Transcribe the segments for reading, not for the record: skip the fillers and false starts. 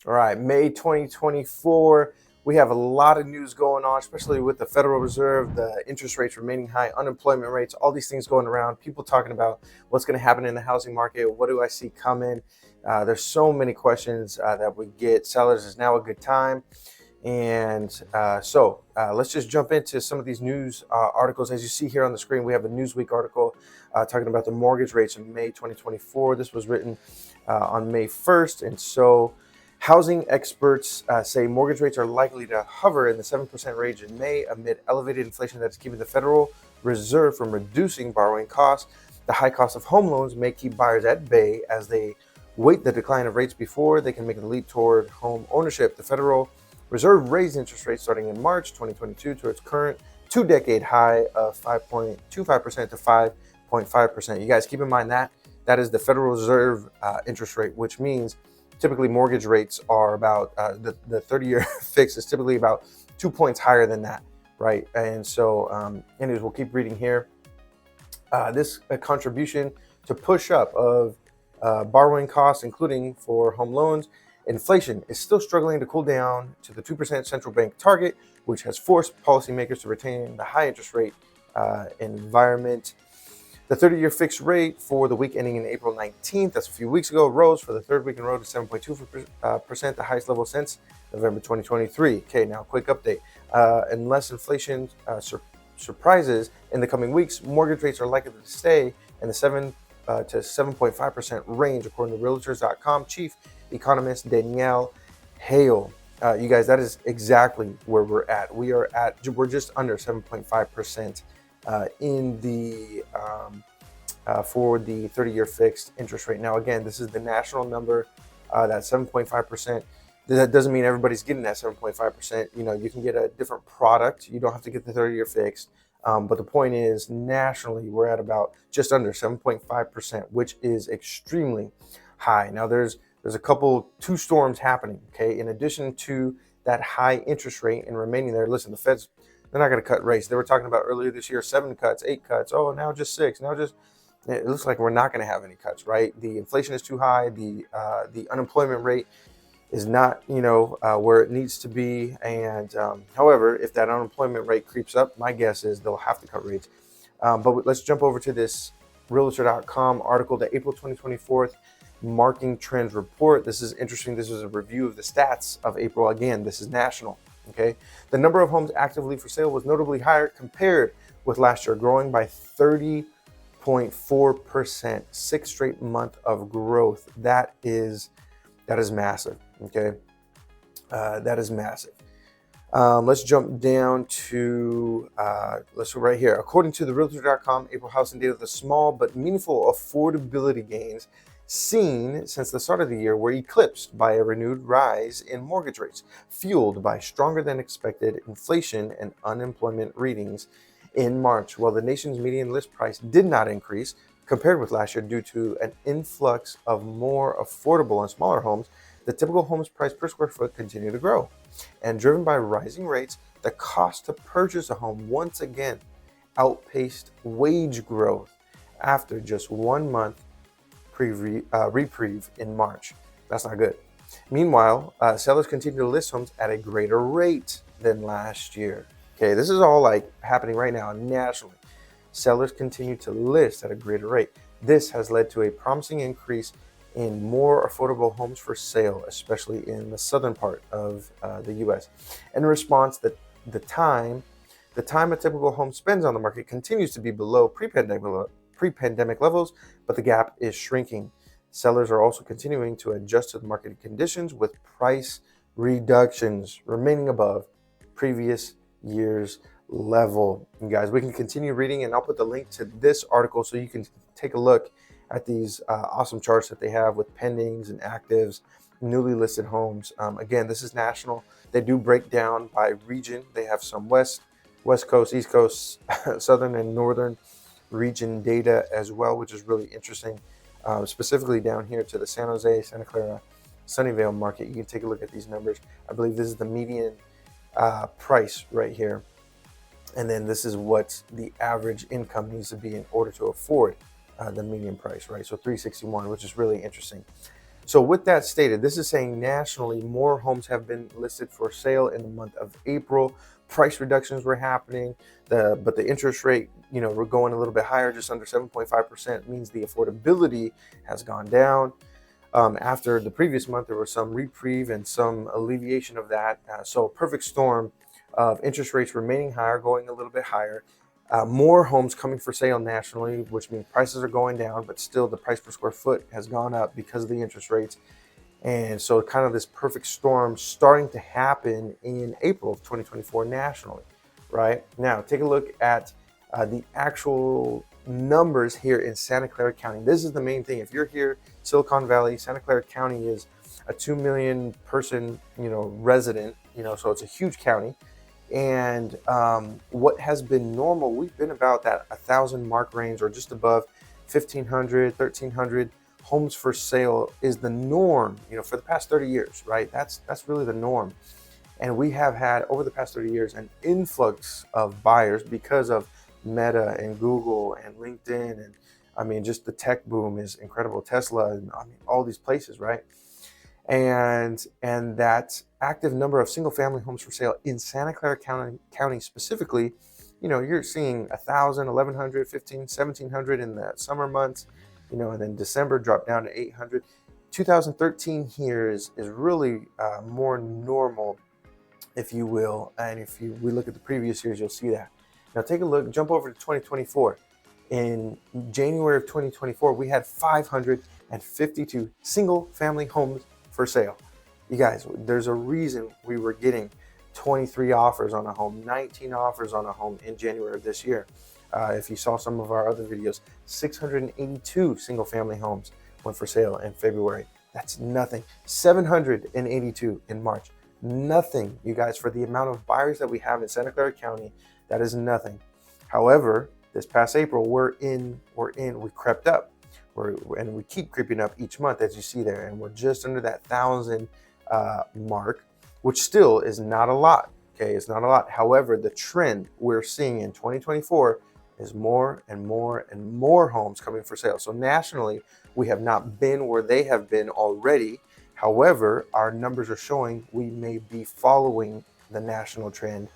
All right, May 2024. We have a lot of news going on, especially with the Federal Reserve, the interest rates remaining high, unemployment rates, all these things going around. People talking about what's going to happen in the housing market. What do I see coming? There's so many questions that we get. Sellers, is now a good time? And let's just jump into some of these news articles. As you see here on the screen, we have a Newsweek article talking about the mortgage rates in May 2024. This was written on May 1st. Housing experts say mortgage rates are likely to hover in the 7% range in May amid elevated inflation that's keeping the Federal Reserve from reducing borrowing costs. The high cost of home loans may keep buyers at bay as they wait the decline of rates before they can make the leap toward home ownership. The Federal Reserve raised interest rates starting in March 2022 to its current two-decade high of 5.25% to 5.5%. You guys keep in mind that that is the Federal Reserve interest rate, which means typically mortgage rates are about the 30-year fix is typically about 2 points higher than that, right? Anyways, we'll keep reading here. This contribution to push up of borrowing costs, including for home loans. Inflation is still struggling to cool down to the 2% central bank target, which has forced policymakers to retain the high interest rate environment. The 30-year fixed rate for the week ending in April 19th, that's a few weeks ago, rose for the third week in a row to 7.2%, the highest level since November 2023. Okay, now quick update. Unless inflation surprises in the coming weeks, mortgage rates are likely to stay in the 7 to 7.5% range, according to Realtors.com chief economist Danielle Hale. You guys, that is exactly where we're at. We're just under 7.5% in the for the 30-year fixed interest rate. Now, again, this is the national number. That 7.5%. That doesn't mean everybody's getting that 7.5%. You know, you can get a different product. You don't have to get the 30-year fixed. But the point is, nationally, we're at about just under 7.5%, which is extremely high. Now, there's two storms happening. Okay, in addition to that high interest rate and remaining there. Listen, the Fed's, they're not going to cut rates. They were talking about earlier this year 7 cuts, 8 cuts. Oh, now just 6. It looks like we're not going to have any cuts, right? The inflation is too high. The unemployment rate is not, where it needs to be. And however, if that unemployment rate creeps up, my guess is they'll have to cut rates. But let's jump over to this Realtor.com article, the April 2024 Marking Trends Report. This is interesting. This is a review of the stats of April. Again, this is national. Okay, the number of homes actively for sale was notably higher compared with last year, growing by 30.4%. 6 straight month of growth. That is massive. Okay, that is massive. Let's jump down to let's go right here. According to the Realtor.com April housing data, the small but meaningful affordability gains seen since the start of the year were eclipsed by a renewed rise in mortgage rates, fueled by stronger than expected inflation and unemployment readings in March. While the nation's median list price did not increase compared with last year due to an influx of more affordable and smaller homes, the typical home's price per square foot continued to grow. And driven by rising rates, the cost to purchase a home once again outpaced wage growth after just 1 month reprieve in March. That's not good. Meanwhile, sellers continue to list homes at a greater rate than last year. Okay, this is all like happening right now nationally. Sellers continue to list at a greater rate. This has led to a promising increase in more affordable homes for sale, especially in the southern part of the U.S. In response, the time a typical home spends on the market continues to be below pre-pandemic levels, but the gap is shrinking. Sellers are also continuing to adjust to the market conditions, with price reductions remaining above previous year's level. And guys, we can continue reading, and I'll put the link to this article so you can take a look at these awesome charts that they have with pendings and actives, newly listed homes. Again, this is national. They do break down by region. They have some West Coast, East Coast, Southern and Northern region data as well, which is really interesting. Specifically down here to the San Jose, Santa Clara, Sunnyvale market. You can take a look at these numbers. I believe this is the median price right here. And then this is what the average income needs to be in order to afford the median price, right? So 361, which is really interesting. So with that stated, this is saying nationally, more homes have been listed for sale in the month of April. Price reductions were happening, but the interest rate, we're going a little bit higher, just under 7.5%, means the affordability has gone down. After the previous month, there was some reprieve and some alleviation of that. So perfect storm of interest rates remaining higher, going a little bit higher. More homes coming for sale nationally, which means prices are going down, but still the price per square foot has gone up because of the interest rates. And so kind of this perfect storm starting to happen in April of 2024 nationally, right? Now, take a look at the actual numbers here in Santa Clara County. This is the main thing. If you're here, Silicon Valley, Santa Clara County is a 2 million person, resident, so it's a huge county. And what has been normal, we've been about that 1,000 mark range, or just above 1,500, 1,300 homes for sale is the norm, for the past 30 years, right? That's really the norm. And we have had, over the past 30 years, an influx of buyers because of Meta and Google and LinkedIn. And I mean, just the tech boom is incredible. Tesla, and I mean, all these places, right? And that active number of single family homes for sale in Santa Clara County specifically, you're seeing 1,000, 1,100, 1,500, 1,700 in the summer months, and then December dropped down to 800. 2013 here is really more normal, if you will. And if we look at the previous years, you'll see that. Now take a look, jump over to 2024. In January of 2024, we had 552 single family homes for sale. You guys, there's a reason we were getting 23 offers on a home, 19 offers on a home in January of this year. If you saw some of our other videos, 682 single family homes went for sale in February. That's nothing. 782 in March. Nothing, you guys, for the amount of buyers that we have in Santa Clara County. That is nothing. However, this past April, we crept up. And we keep creeping up each month, as you see there, and we're just under that 1,000 mark, which still is not a lot. Okay, it's not a lot. However, the trend we're seeing in 2024 is more and more and more homes coming for sale. So nationally, we have not been where they have been already. However, our numbers are showing we may be following the national trend.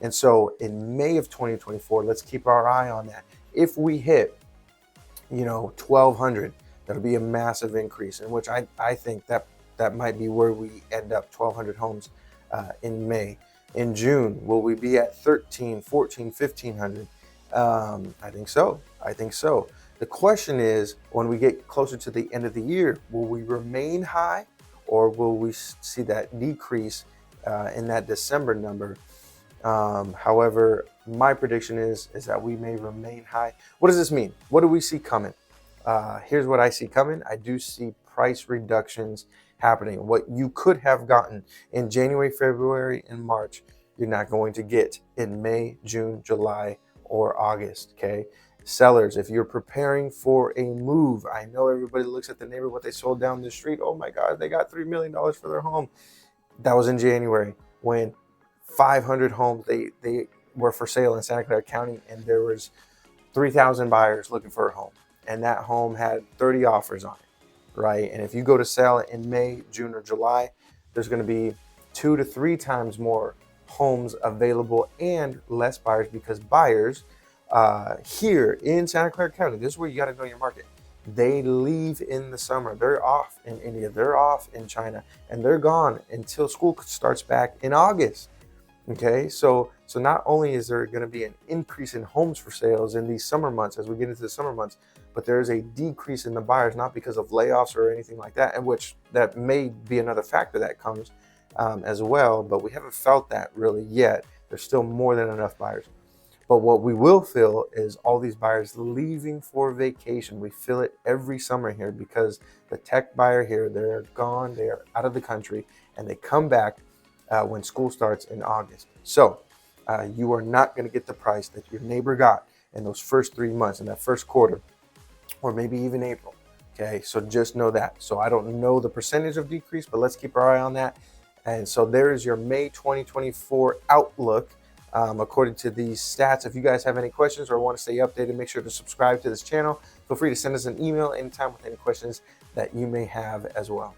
And so in May of 2024, let's keep our eye on that. If we hit 1,200, that'll be a massive increase, in which I think that might be where we end up, 1,200 homes in May. In June, will we be at 13, 14, 1,500? I think so. The question is, when we get closer to the end of the year, will we remain high, or will we see that decrease in that December number? However, my prediction is that we may remain high. What does this mean? What do we see coming? Here's what I see coming. I do see price reductions happening. What you could have gotten in January, February, and March, you're not going to get in May, June, July, or August. Okay, sellers, if you're preparing for a move, I know everybody looks at the neighbor, what they sold down the street. Oh my God, they got $3 million for their home. That was in January, when 500 homes they were for sale in Santa Clara County, and there was 3,000 buyers looking for a home, and that home had 30 offers on it, right? And if you go to sell it in May, June, or July, there's going to be 2 to 3 times more homes available and less buyers, because buyers here in Santa Clara County, this is where you got to know your market. They leave in the summer. They're off in India, they're off in China, and they're gone until school starts back in August. Okay, so not only is there going to be an increase in homes for sales in these summer months as we get into the summer months, but there's a decrease in the buyers, not because of layoffs or anything like that, and which that may be another factor that comes as well, but we haven't felt that really yet. There's still more than enough buyers. But what we will feel is all these buyers leaving for vacation. We feel it every summer here, because the tech buyer here, they're gone, they're out of the country, and they come back when school starts in August. So you are not going to get the price that your neighbor got in those first 3 months, in that first quarter, or maybe even April. Okay, so just know that. So I don't know the percentage of decrease, but let's keep our eye on that. And so there is your May 2024 outlook according to these stats. If you guys have any questions or want to stay updated, make sure to subscribe to this channel. Feel free to send us an email anytime with any questions that you may have as well.